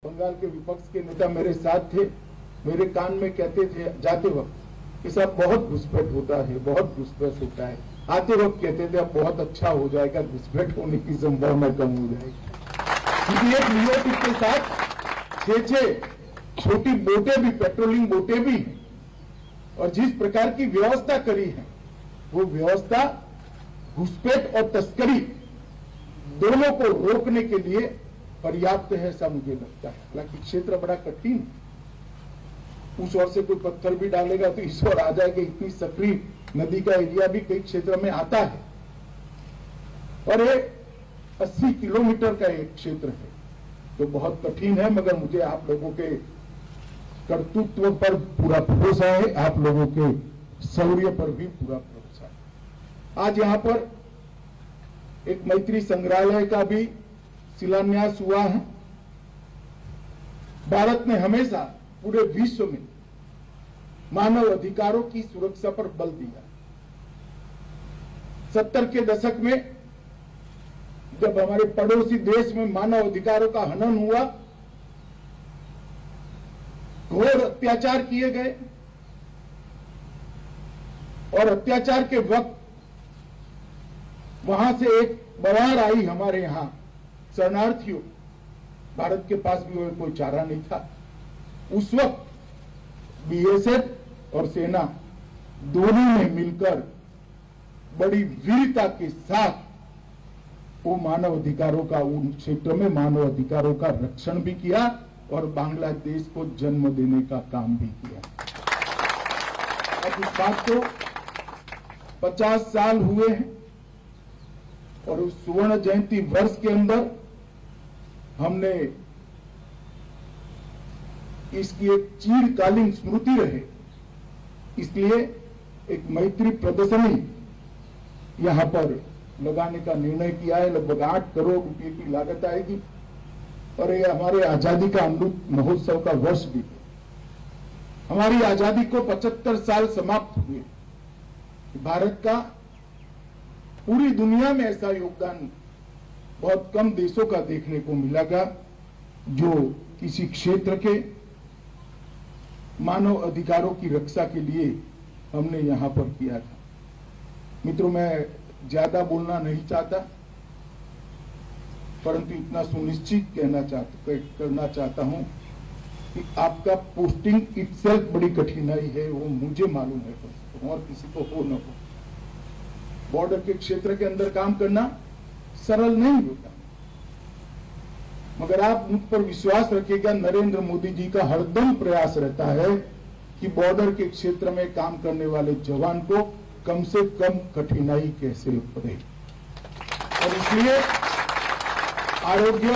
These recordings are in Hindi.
बंगाल के विपक्ष के नेता मेरे साथ थे। मेरे कान में कहते थे जाते वक्त कि साहब बहुत घुसपैठ होता है, बहुत घुसपैठ होता है। आते वक्त कहते थे अब बहुत अच्छा हो जाएगा, घुसपैठ होने की संभावना कम हो जाएगी। क्योंकि एक लियोटिक के साथ छह छोटी बोटें भी, पेट्रोलिंग बोटें भी हैं, और जिस प्रकार की व्यवस्था करी है वो व्यवस्था घुसपैठ और तस्करी दोनों को रोकने के लिए पर्याप्त है, ऐसा मुझे लगता है। हालांकि क्षेत्र बड़ा कठिन, उस ओर से कोई पत्थर भी डालेगा तो इस ओर आ जाएगा। इतनी सक्रिय नदी का एरिया भी कई क्षेत्र में आता है, और ये 80 किलोमीटर का एक क्षेत्र है तो बहुत कठिन है। मगर मुझे आप लोगों के कर्तृत्व पर पूरा भरोसा है, आप लोगों के शौर्य पर भी पूरा भरोसा है। आज यहाँ पर एक मैत्री संग्रहालय का भी शिलान्यास हुआ है। भारत ने हमेशा पूरे विश्व में मानव अधिकारों की सुरक्षा पर बल दिया। 70 के दशक में जब हमारे पड़ोसी देश में मानव अधिकारों का हनन हुआ, घोर अत्याचार किए गए, और अत्याचार के वक्त वहां से एक बवार आई हमारे यहां शरणार्थियों। भारत के पास भी कोई चारा नहीं था। उस वक्त बीएसएफ और सेना दोनों ने मिलकर बड़ी वीरता के साथ वो मानव अधिकारों का, उन क्षेत्रों में मानव अधिकारों का रक्षण भी किया और बांग्लादेश को जन्म देने का काम भी किया। अब इस बात को 50 साल हुए हैं, और उस स्वर्ण जयंती वर्ष के अंदर हमने इसकी एक चिरकालीन स्मृति रहे, इसलिए एक मैत्री प्रदर्शनी यहां पर लगाने का निर्णय किया है। लगभग 8 करोड़ रुपए की लागत आएगी, और ये हमारे आजादी का अमृत महोत्सव का वर्ष भी है। हमारी आजादी को 75 साल समाप्त हुए। भारत का पूरी दुनिया में ऐसा योगदान बहुत कम देशों का देखने को मिलेगा जो किसी क्षेत्र के मानव अधिकारों की रक्षा के लिए हमने यहां पर किया था। मित्रों, मैं ज्यादा बोलना नहीं चाहता, परंतु इतना सुनिश्चित करना चाहता हूं कि आपका पोस्टिंग इटसेल्फ बड़ी कठिनाई है, वो मुझे मालूम है, और किसी को हो न हो। बॉर्डर के क्षेत्र के अंदर काम करना सरल नहीं होता, मगर आप मुझ पर विश्वास रखिएगा, नरेंद्र मोदी जी का हरदम प्रयास रहता है कि बॉर्डर के क्षेत्र में काम करने वाले जवान को कम से कम कठिनाई कैसे पड़े। और इसलिए आरोग्य,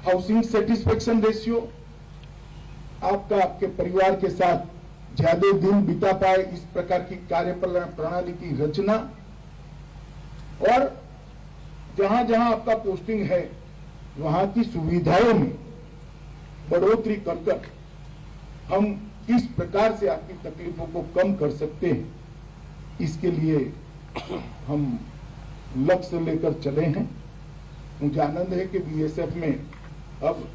हाउसिंग सेटिस्फेक्शन रेशियो, आपका आपके परिवार के साथ ज्यादा दिन बिता पाए, इस प्रकार की कार्य प्रणाली की रचना, और जहां जहां आपका पोस्टिंग है वहां की सुविधाओं में बढ़ोतरी कर हम किस प्रकार से आपकी तकलीफों को कम कर सकते हैं, इसके लिए हम लक्ष्य लेकर चले हैं। मुझे आनंद है कि बीएसएफ में अब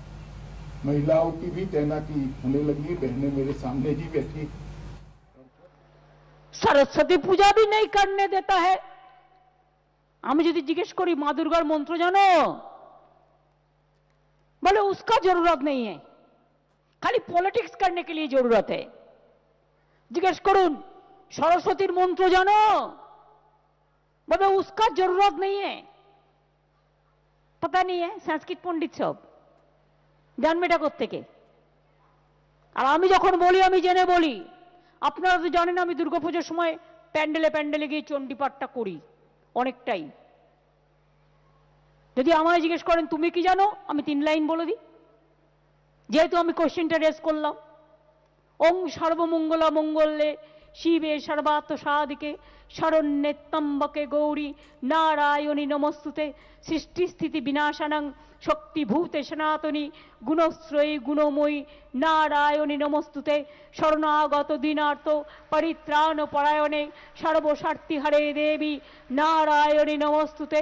महिलाओं की भी तैनाती होने लगी। बहनें मेरे सामने ही बैठी। सरस्वती पूजा भी नहीं करने देता है। আমি যদি জিজ্ঞেস করি মা দুর্গার মন্ত্র জানো, बोले उसका जरूरत नहीं है, खाली पॉलिटिक्स करने के लिए जरूरत है। जिज्ञेस करुन सरस्वतीर मंत्र जानो, बोले उसका जरूरत नहीं है, पता नहीं है। संस्कृत पंडित सब जानবে এটা কোত্থেকে। আর আমি যখন বলি, আমি জেনে বলি, আপনারা তো জানেন আমি দুর্গাপূজার সময় প্যান্ডেলে প্যান্ডেলে গিয়ে চণ্ডীপাঠটা করি অনেকটাই। যদি আমায় জিজ্ঞেস করেন তুমি কি জানো, আমি 3 লাইন বলে দিই, যেহেতু আমি কোশ্চেনটা রেজ করলাম। ওং সর্বমঙ্গলা মঙ্গলে শিবে সর্বার্থ সাধিকে শরণ্যে ত্র্যম্বকে গৌরী নারায়ণী নমস্তুতে সৃষ্টি স্থিতি বিনাশানং শক্তিভূতে সনাতনী গুণশ্রয়ী গুণময়ী নারায়ণী নমস্তুতে শরণাগত দীনার্থ পরিত্রাণ পরায়ণে সর্বস্বার্থী হরে দেবী নারায়ণী নমস্তুতে।